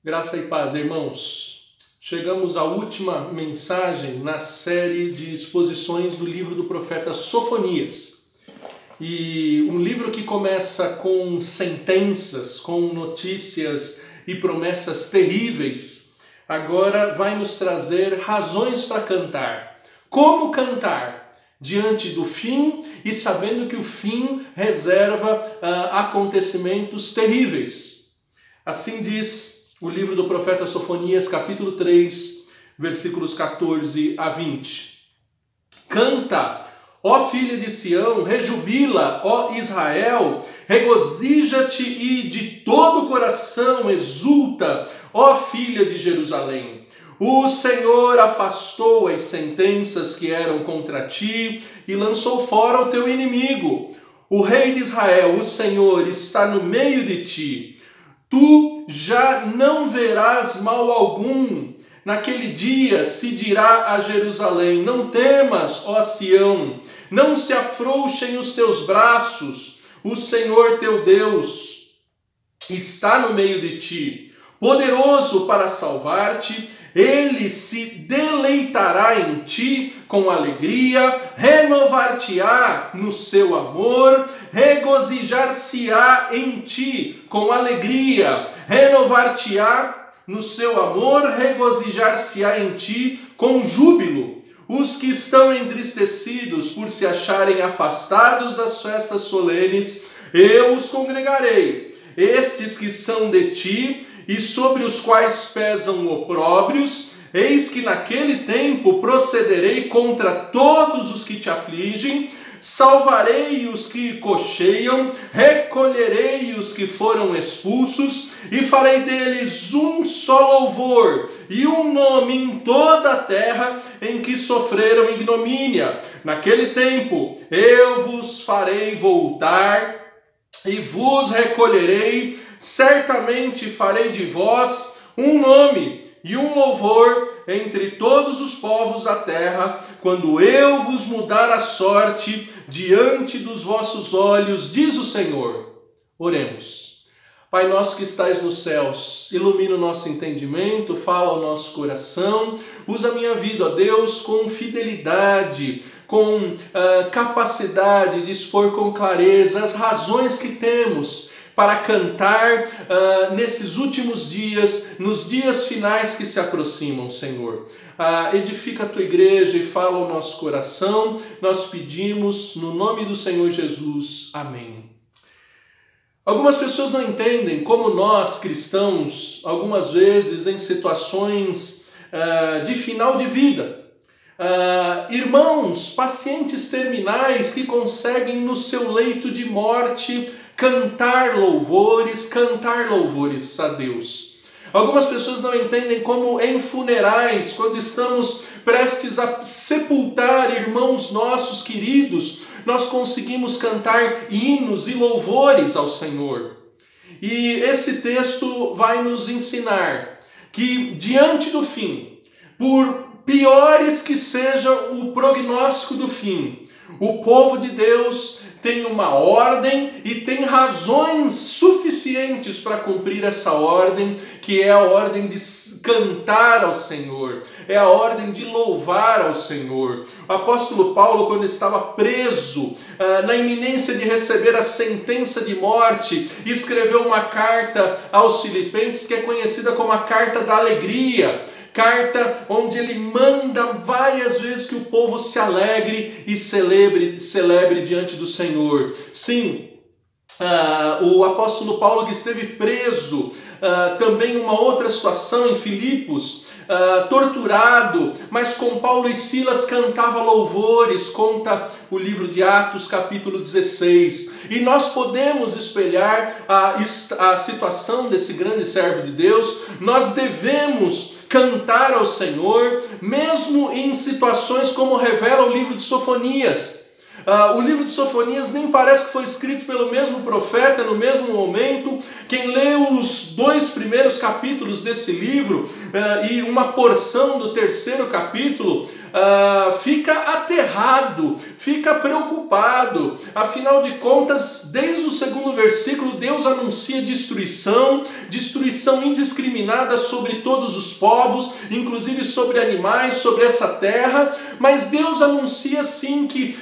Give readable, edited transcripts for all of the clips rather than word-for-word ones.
Graça e paz, irmãos. Chegamos à última mensagem na série de exposições do livro do profeta Sofonias. E um livro que começa com sentenças, com notícias e promessas terríveis, agora vai nos trazer razões para cantar. Como cantar diante do fim e sabendo que o fim reserva acontecimentos terríveis. Assim diz o livro do profeta Sofonias, capítulo 3, versículos 14 a 20. Canta, ó filha de Sião, rejubila, ó Israel, regozija-te e de todo o coração exulta, ó filha de Jerusalém. O Senhor afastou as sentenças que eram contra ti e lançou fora o teu inimigo. O rei de Israel, o Senhor, está no meio de ti. Tu já não verás mal algum. Naquele dia se dirá a Jerusalém: não temas, ó Sião, não se afrouxem os teus braços. O Senhor teu Deus está no meio de ti, poderoso para salvar-te. Ele se deleitará em ti com alegria, renovar-te-á no seu amor, regozijar-se-á em ti com alegria, renovar-te-á no seu amor, regozijar-se-á em ti com júbilo. Os que estão entristecidos por se acharem afastados das festas solenes, eu os congregarei. Estes que são de ti e sobre os quais pesam opróbrios, eis que naquele tempo procederei contra todos os que te afligem, salvarei os que cocheiam, recolherei os que foram expulsos, e farei deles um só louvor e um nome em toda a terra em que sofreram ignomínia. Naquele tempo eu vos farei voltar e vos recolherei, certamente farei de vós um nome e um louvor entre todos os povos da terra, quando eu vos mudar a sorte diante dos vossos olhos, diz o Senhor. Oremos. Pai nosso que estais nos céus, ilumina o nosso entendimento, fala ao nosso coração, usa a minha vida, ó Deus, com fidelidade, com capacidade de expor com clareza as razões que temos para cantar nesses últimos dias, nos dias finais que se aproximam, Senhor. Edifica a tua igreja e fala ao nosso coração, nós pedimos no nome do Senhor Jesus. Amém. Algumas pessoas não entendem como nós, cristãos, algumas vezes em situações de final de vida, irmãos, pacientes terminais que conseguem no seu leito de morte cantar louvores a Deus. Algumas pessoas não entendem como em funerais, quando estamos prestes a sepultar irmãos nossos queridos, nós conseguimos cantar hinos e louvores ao Senhor. E esse texto vai nos ensinar que diante do fim, por piores que seja o prognóstico do fim, o povo de Deus tem uma ordem e tem razões suficientes para cumprir essa ordem, que é a ordem de cantar ao Senhor, é a ordem de louvar ao Senhor. O apóstolo Paulo, quando estava preso, na iminência de receber a sentença de morte, escreveu uma carta aos Filipenses que é conhecida como a Carta da Alegria, carta onde ele manda várias vezes que o povo se alegre e celebre diante do Senhor. Sim, o apóstolo Paulo, que esteve preso, também uma outra situação em Filipos, torturado, mas com Paulo e Silas cantava louvores, conta o livro de Atos, capítulo 16. E nós podemos espelhar a situação desse grande servo de Deus. Nós devemos cantar ao Senhor, mesmo em situações como revela o livro de Sofonias. O livro de Sofonias nem parece que foi escrito pelo mesmo profeta no mesmo momento. Quem lê os 2 primeiros capítulos desse livro e uma porção do 3º capítulo, fica aterrado, fica preocupado. Afinal de contas, desde o 2º versículo, Deus anuncia destruição indiscriminada sobre todos os povos, inclusive sobre animais, sobre essa terra. Mas Deus anuncia sim que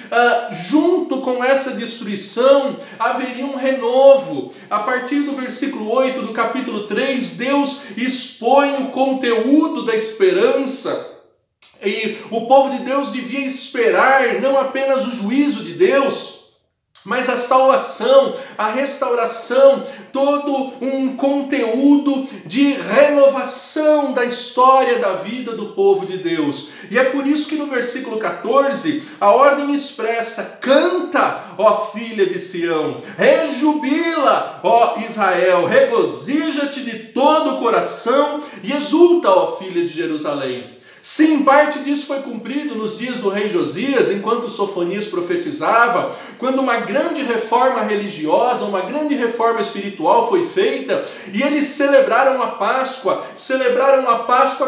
junto com essa destruição haveria um renovo. A partir do versículo 8 do capítulo 3, Deus expõe o conteúdo da esperança. E o povo de Deus devia esperar não apenas o juízo de Deus, mas a salvação, a restauração, todo um conteúdo de renovação da história da vida do povo de Deus. E é por isso que no versículo 14, a ordem expressa: canta, ó filha de Sião, rejubila, ó Israel, regozija-te de todo o coração e exulta, ó filha de Jerusalém. Sim, parte disso foi cumprido nos dias do rei Josias, enquanto Sofonias profetizava, quando uma grande reforma religiosa, uma grande reforma espiritual foi feita, e eles celebraram a Páscoa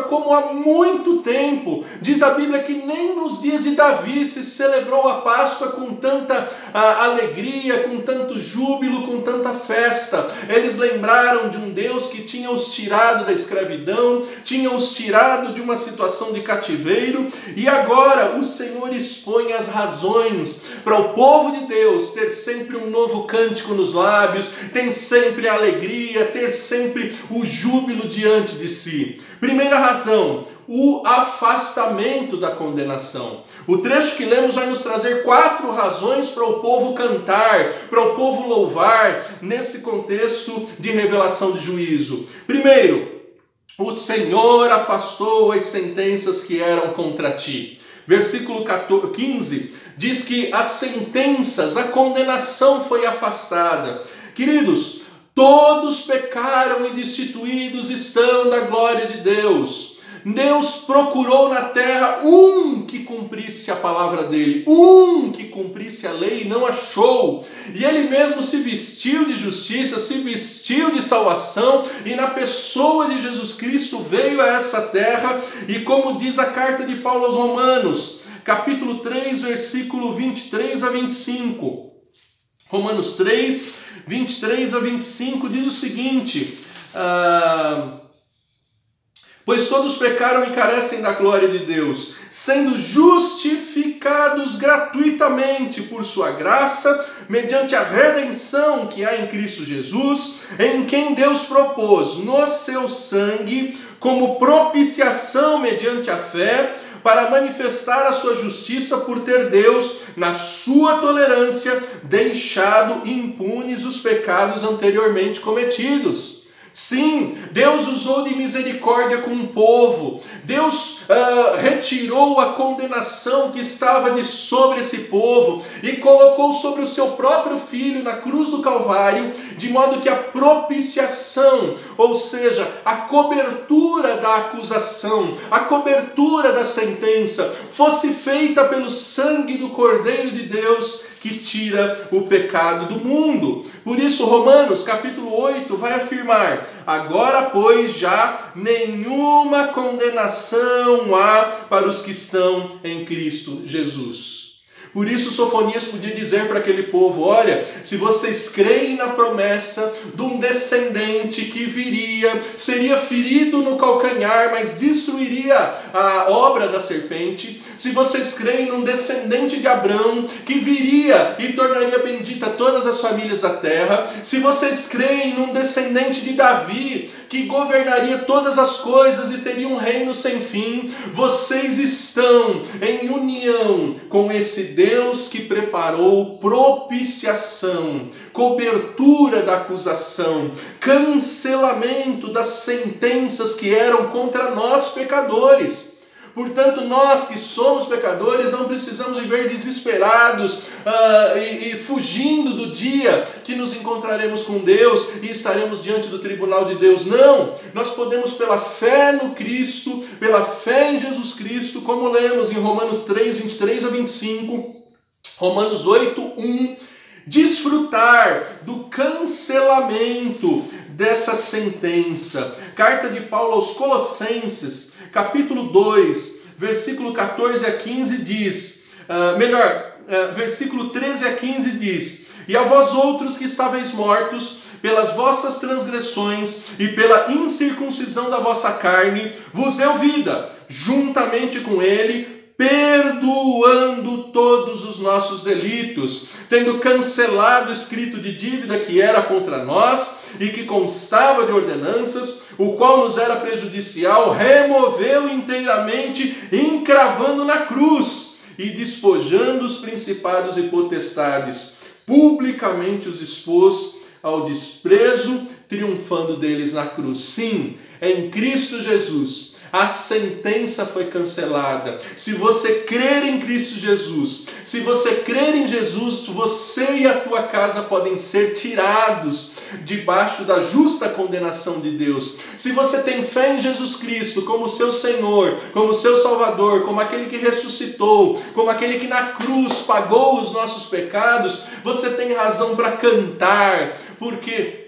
como há muito tempo. Diz a Bíblia que nem nos dias de Davi se celebrou a Páscoa com tanta alegria, com tanto júbilo, com tanta festa. Eles lembraram de um Deus que tinha os tirado da escravidão, tinha os tirado de uma situação de cativeiro, e agora o Senhor expõe as razões para o povo de Deus ter sempre um novo cântico nos lábios, ter sempre a alegria, ter sempre o júbilo diante de si. Primeira razão: o afastamento da condenação. O trecho que lemos vai nos trazer 4 razões para o povo cantar, para o povo louvar, nesse contexto de revelação de juízo. Primeiro, o Senhor afastou as sentenças que eram contra ti. Versículo 15 diz que as sentenças, a condenação foi afastada. Queridos, todos pecaram e destituídos estão da glória de Deus. Deus procurou na terra um que cumprisse a palavra dele, um que cumprisse a lei, e não achou. E ele mesmo se vestiu de justiça, se vestiu de salvação, e na pessoa de Jesus Cristo veio a essa terra. E como diz a carta de Paulo aos Romanos, capítulo 3, versículo 23 a 25. Romanos 3, 23 a 25 diz o seguinte: pois todos pecaram e carecem da glória de Deus, sendo justificados gratuitamente por sua graça, mediante a redenção que há em Cristo Jesus, em quem Deus propôs no seu sangue, como propiciação mediante a fé, para manifestar a sua justiça por ter Deus, na sua tolerância, deixado impunes os pecados anteriormente cometidos. Sim, Deus usou de misericórdia com o povo. Deus retirou a condenação que estava de sobre esse povo e colocou sobre o seu próprio Filho na cruz do Calvário, de modo que a propiciação, ou seja, a cobertura da acusação, a cobertura da sentença, fosse feita pelo sangue do Cordeiro de Deus, que tira o pecado do mundo. Por isso, Romanos capítulo 8 vai afirmar: agora, pois, já nenhuma condenação há para os que estão em Cristo Jesus. Por isso Sofonias podia dizer para aquele povo: olha, se vocês creem na promessa de um descendente que viria, seria ferido no calcanhar, mas destruiria a obra da serpente, se vocês creem num descendente de Abraão que viria e tornaria bendita todas as famílias da terra, se vocês creem num descendente de Davi que governaria todas as coisas e teria um reino sem fim, vocês estão em união com esse Deus que preparou propiciação, cobertura da acusação, cancelamento das sentenças que eram contra nós pecadores. Portanto, nós que somos pecadores não precisamos viver desesperados e fugindo do dia que nos encontraremos com Deus e estaremos diante do tribunal de Deus. Não! Nós podemos, pela fé no Cristo, pela fé em Jesus Cristo, como lemos em Romanos 3, 23 a 25, Romanos 8, 1, desfrutar do cancelamento dessa sentença. Carta de Paulo aos Colossenses, capítulo 2, versículo 14 a 15 diz, versículo 13 a 15 diz: e a vós outros que estáveis mortos pelas vossas transgressões e pela incircuncisão da vossa carne, vos deu vida, juntamente com ele, perdoando todos os nossos delitos, tendo cancelado o escrito de dívida que era contra nós e que constava de ordenanças, o qual nos era prejudicial, removeu inteiramente, encravando na cruz e despojando os principados e potestades, publicamente os expôs ao desprezo, triunfando deles na cruz. Sim, em Cristo Jesus a sentença foi cancelada. Se você crer em Cristo Jesus, se você crer em Jesus, você e a tua casa podem ser tirados debaixo da justa condenação de Deus. Se você tem fé em Jesus Cristo como seu Senhor, como seu Salvador, como aquele que ressuscitou, como aquele que na cruz pagou os nossos pecados, você tem razão para cantar, porque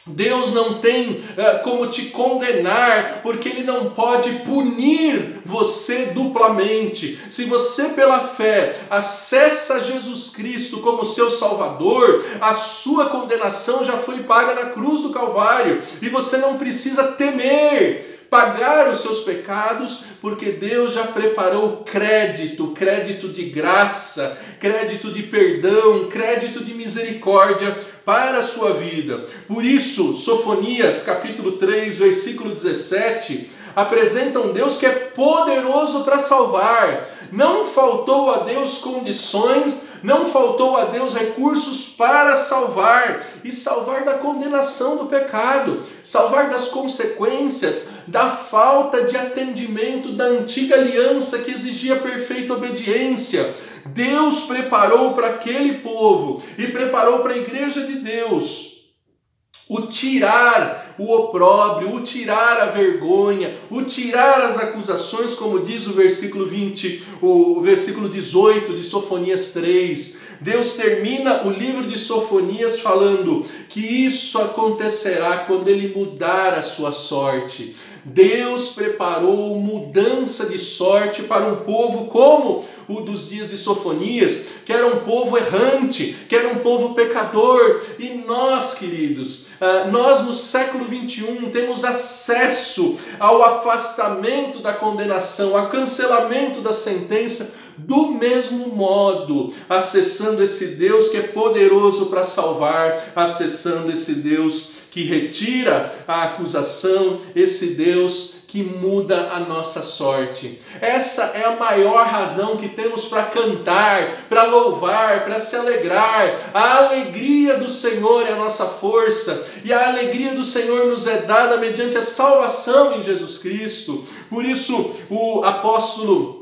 Deus não tem como te condenar, porque Ele não pode punir você duplamente. Se você pela fé acessa Jesus Cristo como seu Salvador, a sua condenação já foi paga na cruz do Calvário, e você não precisa temer pagar os seus pecados, porque Deus já preparou crédito de graça, crédito de perdão, crédito de misericórdia para a sua vida. Por isso, Sofonias capítulo 3, versículo 17, apresenta um Deus que é poderoso para salvar. Não faltou a Deus condições, não faltou a Deus recursos para salvar, e salvar da condenação do pecado, salvar das consequências da falta de atendimento da antiga aliança que exigia perfeita obediência. Deus preparou para aquele povo e preparou para a igreja de Deus o tirar o opróbrio, o tirar a vergonha, o tirar as acusações, como diz o versículo 20, o versículo 18 de Sofonias 3. Deus termina o livro de Sofonias falando que isso acontecerá quando Ele mudar a sua sorte. Deus preparou mudança de sorte para um povo como o dos dias de Sofonias, que era um povo errante, que era um povo pecador. E nós, queridos, nós no século 21 temos acesso ao afastamento da condenação, ao cancelamento da sentença, do mesmo modo, acessando esse Deus que é poderoso para salvar, acessando esse Deus que retira a acusação, esse Deus que muda a nossa sorte. Essa é a maior razão que temos para cantar, para louvar, para se alegrar. A alegria do Senhor é a nossa força, e a alegria do Senhor nos é dada mediante a salvação em Jesus Cristo. Por isso o apóstolo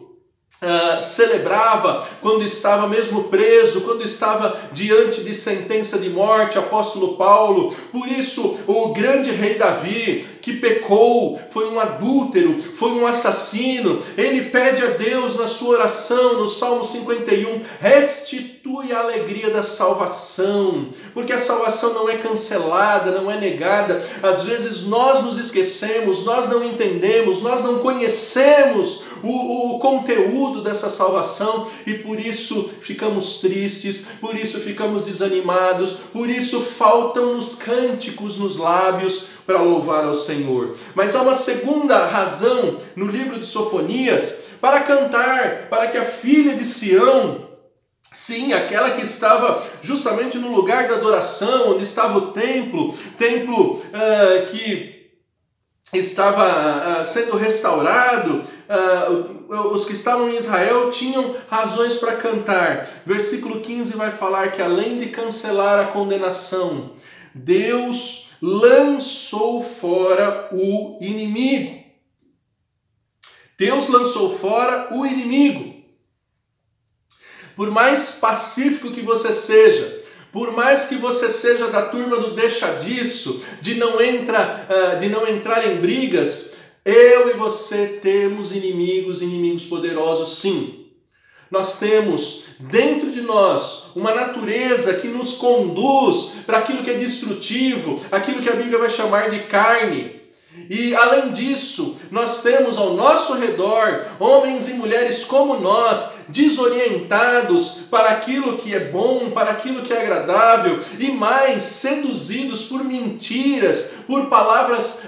celebrava quando estava mesmo preso, quando estava diante de sentença de morte, apóstolo Paulo. Por isso o grande rei Davi, que pecou, foi um adúltero, foi um assassino, ele pede a Deus na sua oração, no Salmo 51, restitui a alegria da salvação, porque a salvação não é cancelada, não é negada. Às vezes nós nos esquecemos, nós não entendemos, nós não conhecemos o conteúdo dessa salvação, e por isso ficamos tristes, por isso ficamos desanimados, por isso faltam-nos cânticos nos lábios para louvar ao Senhor. Mas há uma segunda razão no livro de Sofonias para cantar, para que a filha de Sião, sim, aquela que estava justamente no lugar da adoração, onde estava o templo que estava sendo restaurado, os que estavam em Israel tinham razões para cantar. Versículo 15 vai falar que além de cancelar a condenação, Deus lançou fora o inimigo. Deus lançou fora o inimigo. Por mais pacífico que você seja, por mais que você seja da turma do deixa disso, de não entrar em brigas, eu e você temos inimigos poderosos, sim. Nós temos dentro de nós uma natureza que nos conduz para aquilo que é destrutivo, aquilo que a Bíblia vai chamar de carne. E além disso, nós temos ao nosso redor homens e mulheres como nós, desorientados para aquilo que é bom, para aquilo que é agradável, e mais seduzidos por mentiras, por palavras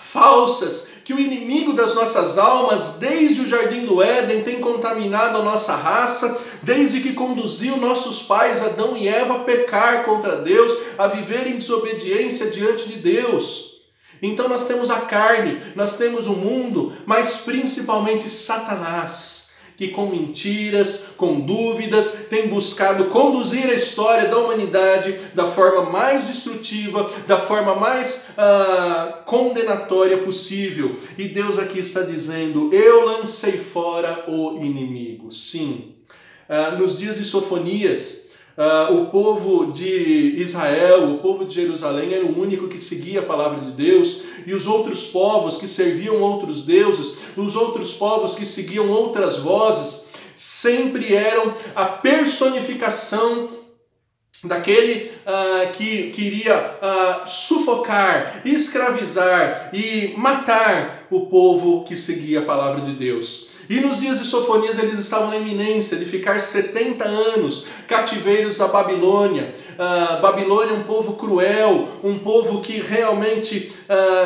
falsas, que o inimigo das nossas almas, desde o Jardim do Éden, tem contaminado a nossa raça, desde que conduziu nossos pais, Adão e Eva, a pecar contra Deus, a viver em desobediência diante de Deus. Então nós temos a carne, nós temos o mundo, mas principalmente Satanás, que com mentiras, com dúvidas, tem buscado conduzir a história da humanidade da forma mais destrutiva, da forma mais condenatória possível. E Deus aqui está dizendo: eu lancei fora o inimigo. Sim, nos dias de Sofonias, o povo de Israel, o povo de Jerusalém era o único que seguia a palavra de Deus, e os outros povos que serviam outros deuses, os outros povos que seguiam outras vozes, sempre eram a personificação daquele que queria sufocar, escravizar e matar o povo que seguia a palavra de Deus. E nos dias de Sofonias eles estavam na iminência de ficar 70 anos cativeiros da Babilônia. Babilônia é um povo cruel, um povo que realmente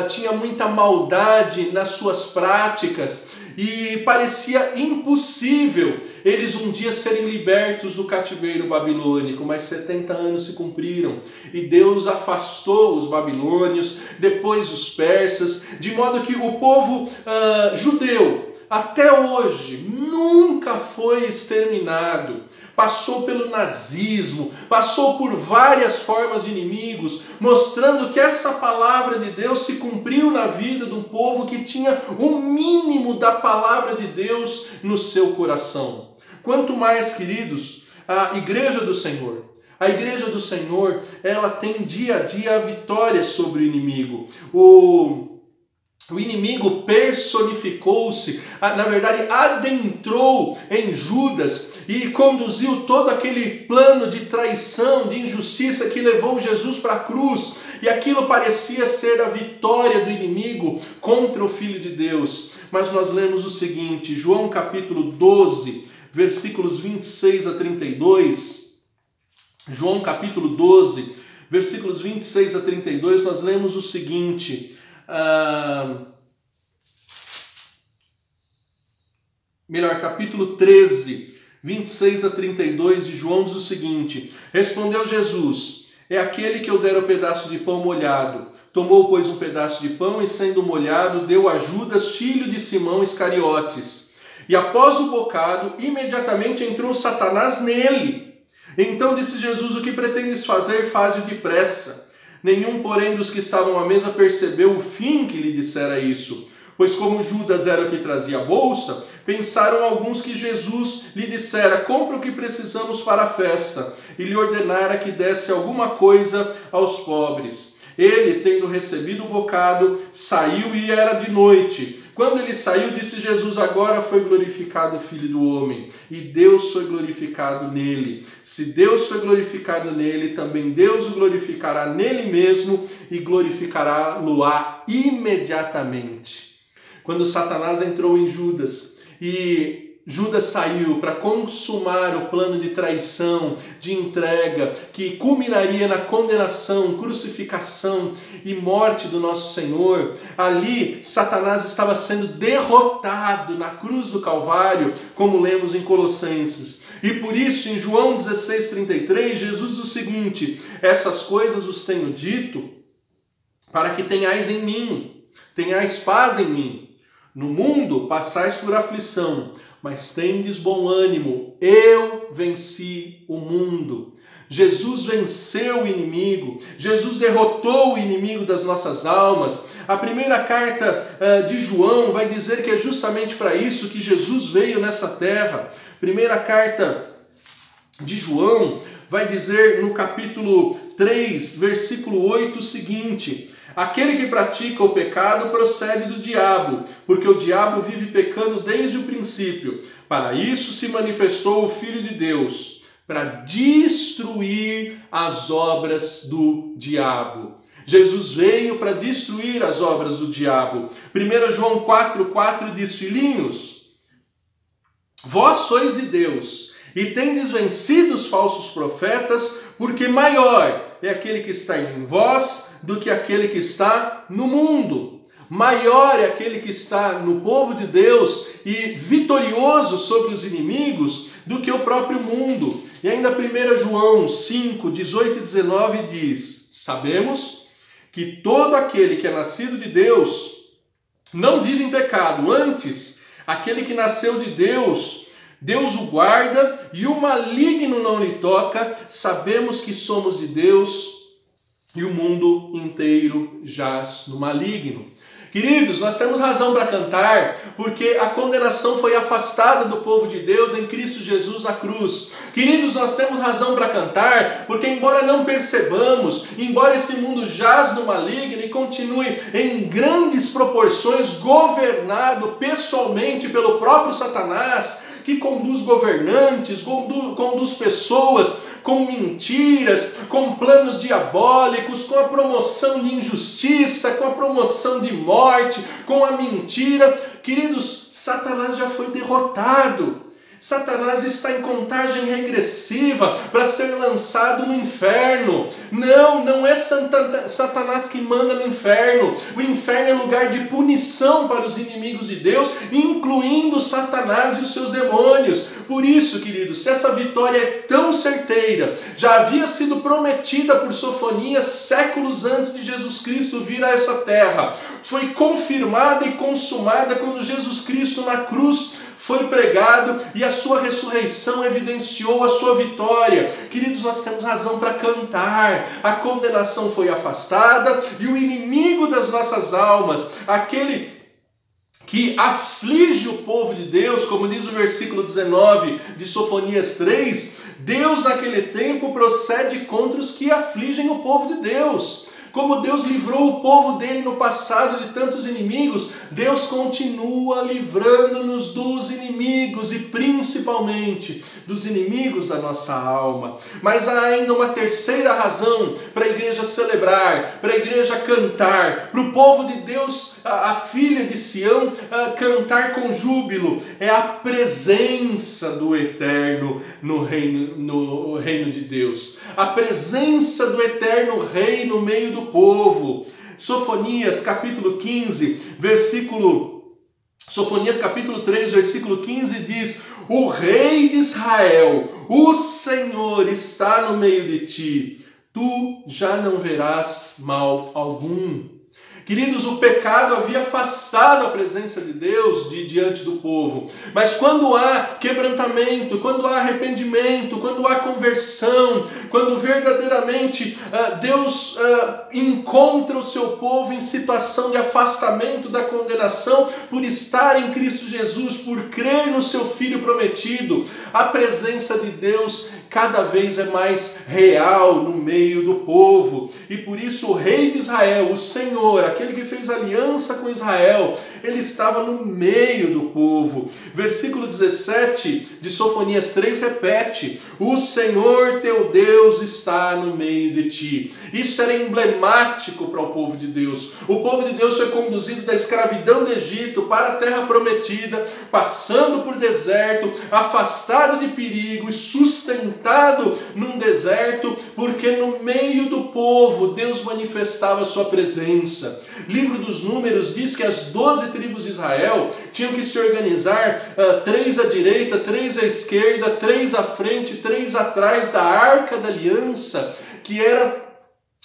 tinha muita maldade nas suas práticas, e parecia impossível eles um dia serem libertos do cativeiro babilônico, mas 70 anos se cumpriram e Deus afastou os babilônios, depois os persas, de modo que o povo judeu até hoje nunca foi exterminado. Passou pelo nazismo, passou por várias formas de inimigos, mostrando que essa palavra de Deus se cumpriu na vida de um povo que tinha o mínimo da palavra de Deus no seu coração. Quanto mais, queridos, a igreja do Senhor. A igreja do Senhor, ela tem dia a dia a vitória sobre o inimigo. O inimigo personificou-se, na verdade adentrou em Judas e conduziu todo aquele plano de traição, de injustiça que levou Jesus para a cruz. E aquilo parecia ser a vitória do inimigo contra o Filho de Deus. Mas nós lemos o seguinte, João capítulo 12, versículos 26 a 32. João capítulo 12, versículos 26 a 32, nós lemos o seguinte... capítulo 13, 26 a 32 de João diz o seguinte: respondeu Jesus: é aquele que eu der o pedaço de pão molhado. Tomou, pois, um pedaço de pão e, sendo molhado, deu a Judas, filho de Simão Iscariotes. E após o bocado, imediatamente entrou Satanás nele. Então disse Jesus: o que pretendes fazer, faze-o depressa. Nenhum, porém, dos que estavam à mesa percebeu o fim que lhe dissera isso. Pois como Judas era o que trazia a bolsa, pensaram alguns que Jesus lhe dissera: compra o que precisamos para a festa, e lhe ordenara que desse alguma coisa aos pobres. Ele, tendo recebido o bocado, saiu e era de noite. Quando ele saiu, disse Jesus: agora foi glorificado o Filho do Homem, e Deus foi glorificado nele. Se Deus foi glorificado nele, também Deus o glorificará nele mesmo e glorificará-lo-á imediatamente. Quando Satanás entrou em Judas e Judas saiu para consumar o plano de traição, de entrega, que culminaria na condenação, crucificação e morte do nosso Senhor, ali Satanás estava sendo derrotado na cruz do Calvário, como lemos em Colossenses. E por isso, em João 16,33, Jesus diz o seguinte: essas coisas os tenho dito para que tenhais em mim, tenhais paz em mim. No mundo passais por aflição, mas tendes bom ânimo, eu venci o mundo. Jesus venceu o inimigo, Jesus derrotou o inimigo das nossas almas. A primeira carta de João vai dizer que é justamente para isso que Jesus veio nessa terra. Primeira carta de João vai dizer no capítulo 3, versículo 8 o seguinte: aquele que pratica o pecado procede do diabo, porque o diabo vive pecando desde o princípio. Para isso se manifestou o Filho de Deus, para destruir as obras do diabo. Jesus veio para destruir as obras do diabo. 1 João 4,4 diz: filhinhos, vós sois de Deus e tendes vencido os falsos profetas, porque maior é aquele que está em vós do que aquele que está no mundo. Maior é aquele que está no povo de Deus e vitorioso sobre os inimigos do que o próprio mundo. E ainda 1 João 5, 18 e 19 diz: sabemos que todo aquele que é nascido de Deus não vive em pecado. Antes, aquele que nasceu de Deus, Deus o guarda e o maligno não lhe toca. Sabemos que somos de Deus e o mundo inteiro jaz no maligno. Queridos, nós temos razão para cantar, porque a condenação foi afastada do povo de Deus em Cristo Jesus na cruz. Queridos, nós temos razão para cantar, porque embora não percebamos, embora esse mundo jaz no maligno e continue em grandes proporções governado pessoalmente pelo próprio Satanás, que conduz governantes, conduz pessoas com mentiras, com planos diabólicos, com a promoção de injustiça, com a promoção de morte, com a mentira. Queridos, Satanás já foi derrotado. Satanás está em contagem regressiva para ser lançado no inferno. Não é Satanás que manda no inferno. O inferno é lugar de punição para os inimigos de Deus, incluindo Satanás e os seus demônios. Por isso, queridos, se essa vitória é tão certeira, já havia sido prometida por Sofonias séculos antes de Jesus Cristo vir a essa terra, foi confirmada e consumada quando Jesus Cristo na cruz foi pregado e a sua ressurreição evidenciou a sua vitória. Queridos, nós temos razão para cantar. A condenação foi afastada e o inimigo das nossas almas, aquele que aflige o povo de Deus, como diz o versículo 19 de Sofonias 3, Deus naquele tempo procede contra os que afligem o povo de Deus. Como Deus livrou o povo dele no passado de tantos inimigos, Deus continua livrando-nos dos inimigos e principalmente dos inimigos da nossa alma. Mas há ainda uma terceira razão para a igreja celebrar, para a igreja cantar, para o povo de Deus, a filha de Sião, cantar com júbilo. É a presença do Eterno no reino de Deus. A presença do Eterno Rei no meio do povo. Sofonias capítulo 3, versículo 15 diz: o Rei de Israel, o Senhor está no meio de ti, tu já não verás mal algum. Queridos, o pecado havia afastado a presença de Deus diante do povo. Mas quando há quebrantamento, quando há arrependimento, quando há conversão, quando verdadeiramente Deus encontra o seu povo em situação de afastamento da condenação por estar em Cristo Jesus, por crer no seu Filho prometido, a presença de Deus cada vez é mais real no meio do povo. E por isso o Rei de Israel, o Senhor, aquele que fez aliança com Israel, ele estava no meio do povo. Versículo 17 de Sofonias 3 repete: o Senhor teu Deus está no meio de ti. Isso era emblemático para o povo de Deus. O povo de Deus foi conduzido da escravidão do Egito para a terra prometida, passando por deserto, afastado de perigo e sustentado num deserto, porque no meio do povo Deus manifestava a sua presença. Livro dos Números diz que as 12 tribos de Israel tinham que se organizar, 3 à direita, 3 à esquerda, 3 à frente, 3 atrás da Arca da Aliança, que era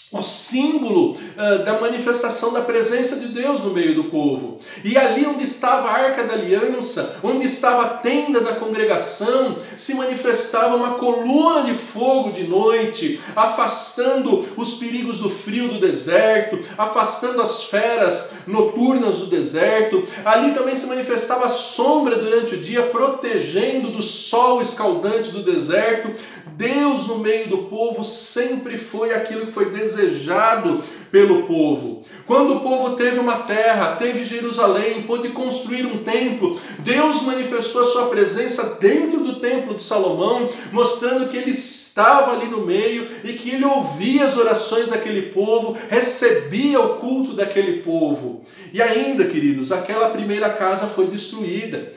o símbolo da manifestação da presença de Deus no meio do povo. E ali onde estava a Arca da Aliança, onde estava a tenda da congregação, se manifestava uma coluna de fogo de noite, afastando os perigos do frio do deserto, afastando as feras noturnas do deserto. Ali também se manifestava a sombra durante o dia, protegendo do sol escaldante do deserto. Deus no meio do povo sempre foi aquilo que foi desejado pelo povo. Quando o povo teve uma terra, teve Jerusalém, pôde construir um templo, Deus manifestou a sua presença dentro do templo de Salomão, mostrando que ele estava ali no meio e que ele ouvia as orações daquele povo, recebia o culto daquele povo. E ainda, queridos, aquela primeira casa foi destruída.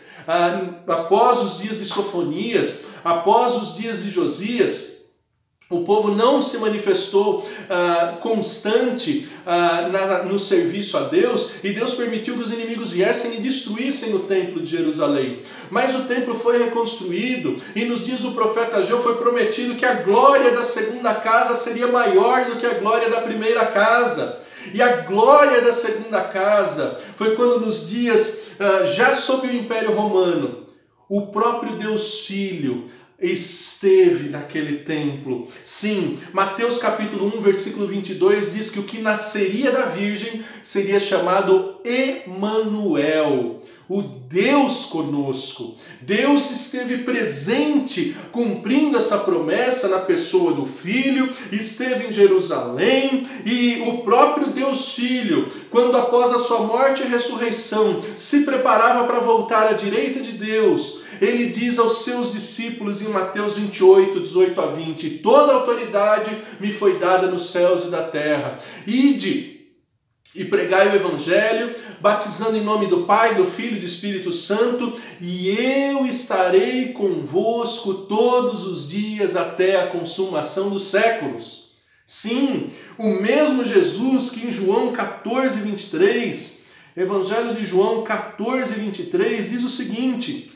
Após os dias de Sofonias, após os dias de Josias, o povo não se manifestou constante no serviço a Deus, e Deus permitiu que os inimigos viessem e destruíssem o templo de Jerusalém. Mas o templo foi reconstruído, e nos dias do profeta Ageu foi prometido que a glória da segunda casa seria maior do que a glória da primeira casa. E a glória da segunda casa foi quando nos dias já sob o Império Romano, o próprio Deus Filho esteve naquele templo. Sim, Mateus capítulo 1, versículo 22 diz que o que nasceria da Virgem seria chamado Emanuel, o Deus conosco. Deus esteve presente, cumprindo essa promessa na pessoa do Filho, esteve em Jerusalém, e o próprio Deus Filho, quando após a sua morte e ressurreição, se preparava para voltar à direita de Deus, ele diz aos seus discípulos em Mateus 28, 18 a 20, toda autoridade me foi dada nos céus e da terra. Ide e pregai o Evangelho, batizando em nome do Pai, do Filho e do Espírito Santo, e eu estarei convosco todos os dias até a consumação dos séculos. Sim, o mesmo Jesus que em João 14, 23, Evangelho de João 14, 23, diz o seguinte: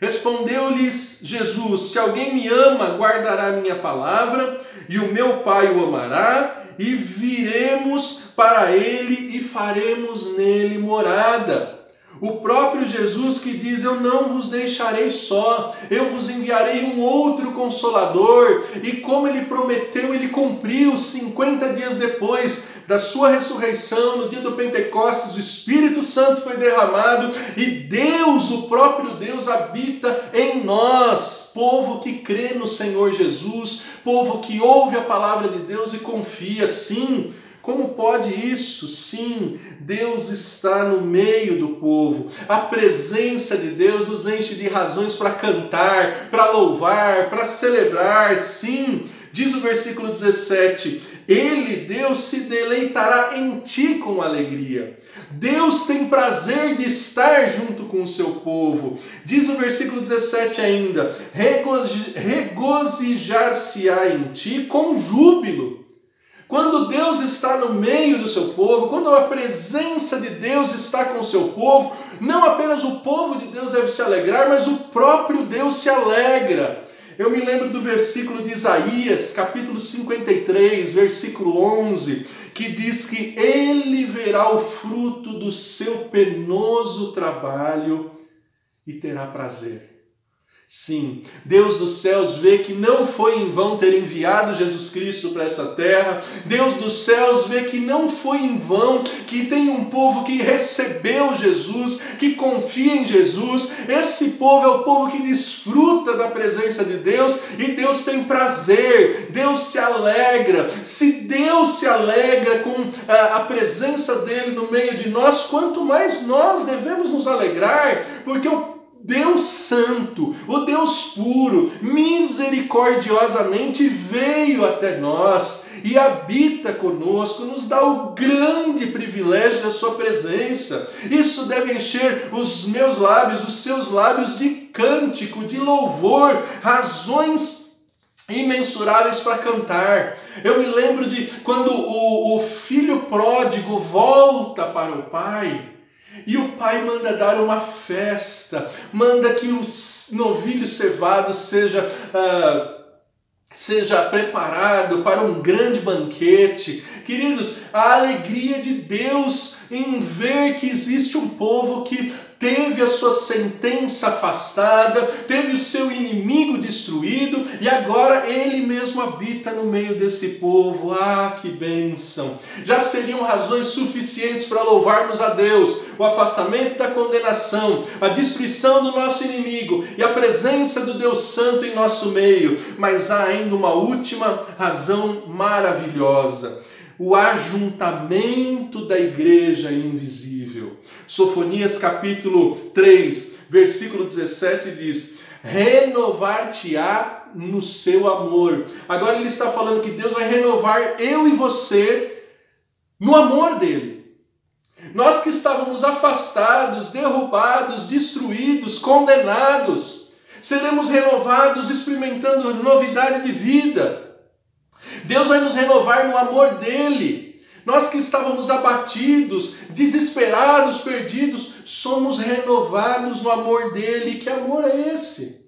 respondeu-lhes Jesus: se alguém me ama, guardará a minha palavra, e o meu Pai o amará, e viremos para ele e faremos nele morada. O próprio Jesus que diz: eu não vos deixarei só, eu vos enviarei um outro Consolador. E como ele prometeu, ele cumpriu. 50 dias depois da sua ressurreição, no dia do Pentecostes, o Espírito Santo foi derramado e Deus, o próprio Deus, habita em nós, povo que crê no Senhor Jesus, povo que ouve a palavra de Deus e confia. Sim, como pode isso? Sim, Deus está no meio do povo. A presença de Deus nos enche de razões para cantar, para louvar, para celebrar. Sim, diz o versículo 17, Ele, Deus, se deleitará em ti com alegria. Deus tem prazer de estar junto com o seu povo. Diz o versículo 17 ainda, regozijar-se-á em ti com júbilo. Quando Deus está no meio do seu povo, quando a presença de Deus está com o seu povo, não apenas o povo de Deus deve se alegrar, mas o próprio Deus se alegra. Eu me lembro do versículo de Isaías, capítulo 53, versículo 11, que diz que ele verá o fruto do seu penoso trabalho e terá prazer. Sim, Deus dos céus vê que não foi em vão ter enviado Jesus Cristo para essa terra. Deus dos céus vê que não foi em vão que tem um povo que recebeu Jesus, que confia em Jesus. Esse povo é o povo que desfruta da presença de Deus e Deus tem prazer, Deus se alegra. Se Deus se alegra com a presença dele no meio de nós, quanto mais nós devemos nos alegrar, porque o Deus Santo, o Deus puro, misericordiosamente veio até nós e habita conosco, nos dá o grande privilégio da sua presença. Isso deve encher os meus lábios, os seus lábios de cântico, de louvor, razões imensuráveis para cantar. Eu me lembro de quando o filho pródigo volta para o pai, e o pai manda dar uma festa, manda que o novilho cevado seja preparado para um grande banquete. Queridos, a alegria de Deus em ver que existe um povo que teve a sua sentença afastada, teve o seu inimigo destruído e agora ele mesmo habita no meio desse povo. Ah, que bênção! Já seriam razões suficientes para louvarmos a Deus. O afastamento da condenação, a destruição do nosso inimigo e a presença do Deus Santo em nosso meio. Mas há ainda uma última razão maravilhosa: o ajuntamento da igreja invisível. Sofonias capítulo 3, versículo 17 diz: renovar-te-á no seu amor. Agora ele está falando que Deus vai renovar eu e você no amor dele. Nós que estávamos afastados, derrubados, destruídos, condenados, seremos renovados experimentando novidade de vida. Deus vai nos renovar no amor dele. Nós que estávamos abatidos, desesperados, perdidos, somos renovados no amor dele. Que amor é esse?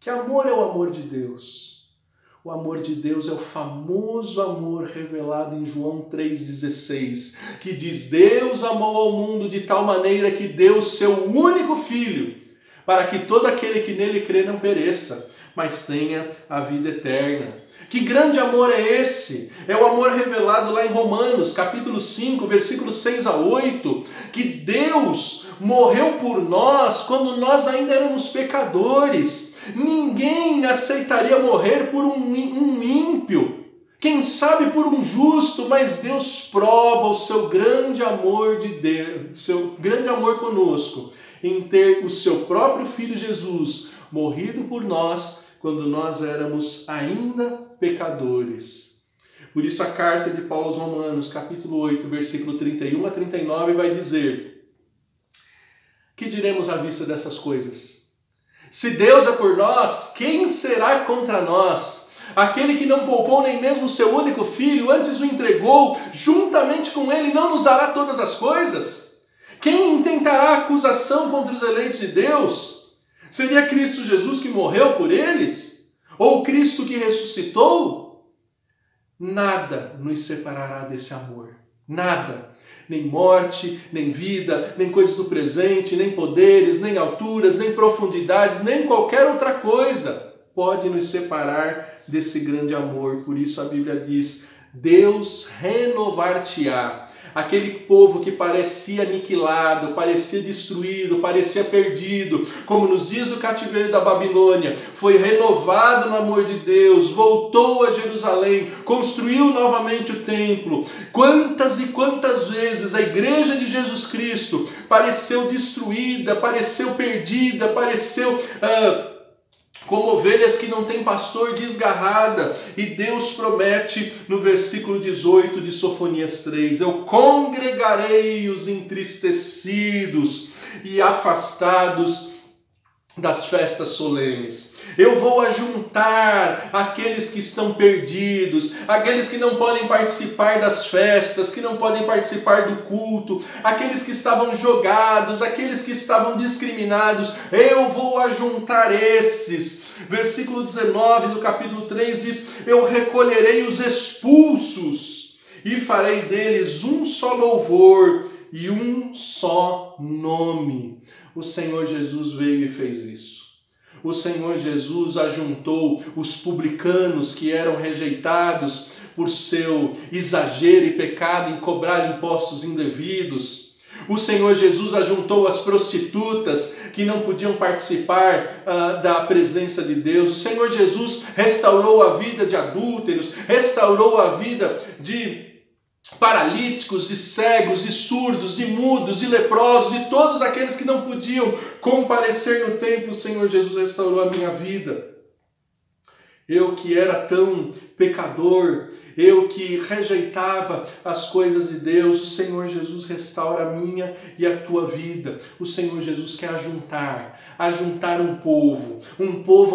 Que amor é o amor de Deus? O amor de Deus é o famoso amor revelado em João 3,16, que diz: Deus amou ao mundo de tal maneira que deu o seu único Filho, para que todo aquele que nele crê não pereça, mas tenha a vida eterna. Que grande amor é esse? É o amor revelado lá em Romanos, capítulo 5, versículos 6 a 8, que Deus morreu por nós quando nós ainda éramos pecadores. Ninguém aceitaria morrer por um ímpio, quem sabe por um justo, mas Deus prova o seu grande amor de Deus, seu grande amor conosco, em ter o seu próprio Filho Jesus morrido por nós quando nós éramos ainda pecadores. Por isso a carta de Paulo aos Romanos, capítulo 8, versículo 31 a 39 vai dizer: que diremos à vista dessas coisas? Se Deus é por nós, quem será contra nós? Aquele que não poupou nem mesmo o seu único filho, antes o entregou, juntamente com ele não nos dará todas as coisas? Quem intentará acusação contra os eleitos de Deus? Seria Cristo Jesus que morreu por eles? Ou Cristo que ressuscitou? Nada nos separará desse amor. Nada. Nem morte, nem vida, nem coisas do presente, nem poderes, nem alturas, nem profundidades, nem qualquer outra coisa pode nos separar desse grande amor. Por isso a Bíblia diz: Deus renovar-te-á. Aquele povo que parecia aniquilado, parecia destruído, parecia perdido, como nos diz o cativeiro da Babilônia, foi renovado no amor de Deus, voltou a Jerusalém, construiu novamente o templo. Quantas e quantas vezes a igreja de Jesus Cristo pareceu destruída, pareceu perdida, pareceu como ovelhas que não têm pastor, desgarrada. E Deus promete no versículo 18 de Sofonias 3: eu congregarei os entristecidos e afastados das festas solenes. Eu vou ajuntar aqueles que estão perdidos, aqueles que não podem participar das festas, que não podem participar do culto, aqueles que estavam jogados, aqueles que estavam discriminados. Eu vou ajuntar esses. Versículo 19 do capítulo 3 diz: eu recolherei os expulsos e farei deles um só louvor e um só nome. O Senhor Jesus veio e fez isso. O Senhor Jesus ajuntou os publicanos que eram rejeitados por seu exagero e pecado em cobrar impostos indevidos. O Senhor Jesus ajuntou as prostitutas que não podiam participar da presença de Deus. O Senhor Jesus restaurou a vida de adúlteros, restaurou a vida de paralíticos, de cegos, de surdos, de mudos, de leprosos, de todos aqueles que não podiam comparecer no templo. O Senhor Jesus restaurou a minha vida. Eu que era tão pecador, eu que rejeitava as coisas de Deus, o Senhor Jesus restaura a minha e a tua vida. O Senhor Jesus quer ajuntar um povo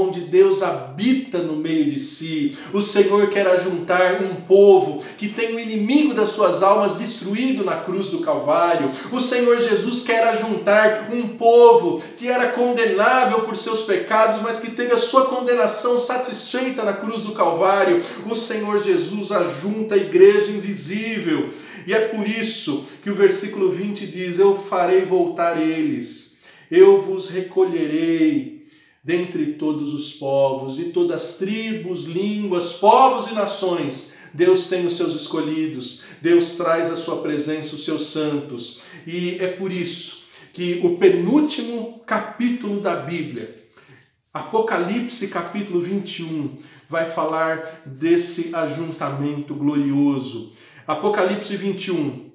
onde Deus habita no meio de si. O Senhor quer ajuntar um povo que tem o inimigo das suas almas destruído na cruz do Calvário. O Senhor Jesus quer ajuntar um povo que era condenável por seus pecados, mas que teve a sua condenação satisfeita na cruz do Calvário. O Senhor Jesus Jesus ajunta a igreja invisível. E é por isso que o versículo 20 diz: eu farei voltar eles, eu vos recolherei dentre todos os povos, de todas as tribos, línguas, povos e nações. Deus tem os seus escolhidos, Deus traz a sua presença, os seus santos. E é por isso que o penúltimo capítulo da Bíblia, Apocalipse capítulo 21, vai falar desse ajuntamento glorioso. Apocalipse 21,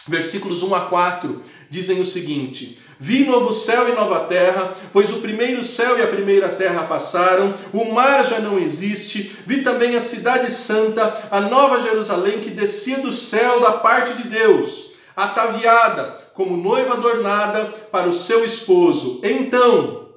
versículos 1 a 4, dizem o seguinte: vi novo céu e nova terra, pois o primeiro céu e a primeira terra passaram, o mar já não existe. Vi também a cidade santa, a nova Jerusalém, que descia do céu da parte de Deus, ataviada como noiva adornada para o seu esposo. Então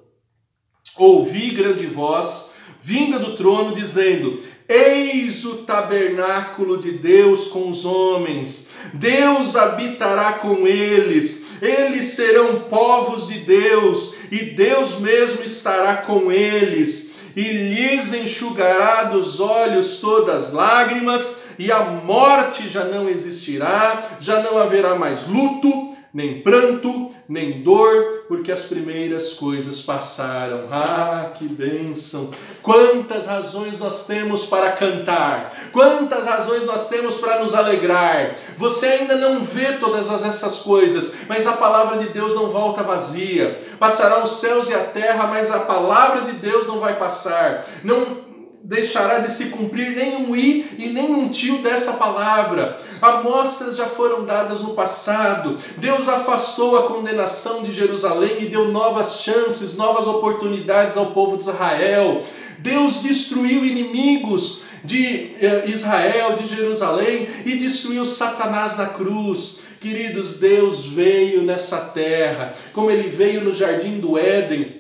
ouvi grande voz vinda do trono, dizendo: eis o tabernáculo de Deus com os homens, Deus habitará com eles, eles serão povos de Deus, e Deus mesmo estará com eles, e lhes enxugará dos olhos todas as lágrimas, e a morte já não existirá, já não haverá mais luto, nem pranto, nem dor, porque as primeiras coisas passaram. Ah, que bênção! Quantas razões nós temos para cantar, quantas razões nós temos para nos alegrar. Você ainda não vê todas essas coisas, mas a palavra de Deus não volta vazia. Passarão os céus e a terra, mas a palavra de Deus não vai passar. Não deixará de se cumprir nem um i e nem um tio dessa palavra. Amostras já foram dadas no passado. Deus afastou a condenação de Jerusalém e deu novas chances, novas oportunidades ao povo de Israel. Deus destruiu inimigos de Israel, de Jerusalém, e destruiu Satanás na cruz. Queridos, Deus veio nessa terra, como Ele veio no jardim do Éden,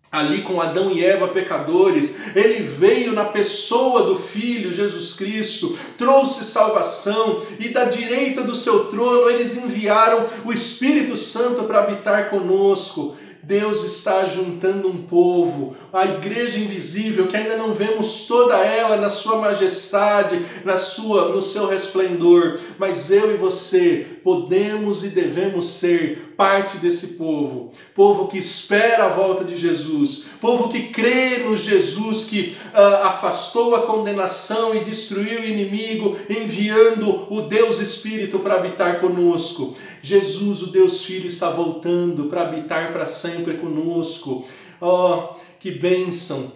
ali com Adão e Eva pecadores. Ele veio na pessoa do Filho Jesus Cristo, trouxe salvação, e da direita do seu trono eles enviaram o Espírito Santo para habitar conosco. Deus está juntando um povo, a igreja invisível, que ainda não vemos toda ela na sua majestade, no seu resplendor, mas eu e você podemos e devemos ser parte desse povo, povo que espera a volta de Jesus, povo que crê no Jesus que afastou a condenação e destruiu o inimigo, enviando o Deus Espírito para habitar conosco. Jesus, o Deus Filho, está voltando para habitar para sempre conosco. Oh, que bênção!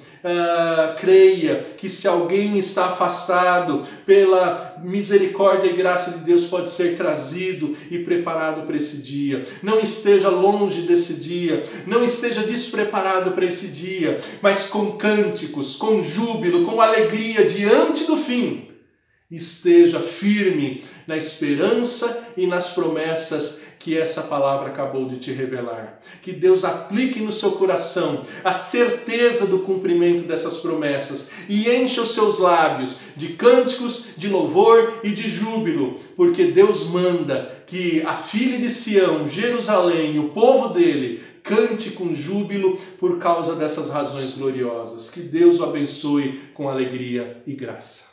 Creia que se alguém está afastado, pela misericórdia e graça de Deus pode ser trazido e preparado para esse dia. Não esteja longe desse dia, não esteja despreparado para esse dia, mas com cânticos, com júbilo, com alegria diante do fim, esteja firme na esperança e nas promessas que essa palavra acabou de te revelar. Que Deus aplique no seu coração a certeza do cumprimento dessas promessas e encha os seus lábios de cânticos, de louvor e de júbilo, porque Deus manda que a filha de Sião, Jerusalém, o povo dele, cante com júbilo por causa dessas razões gloriosas. Que Deus o abençoe com alegria e graça.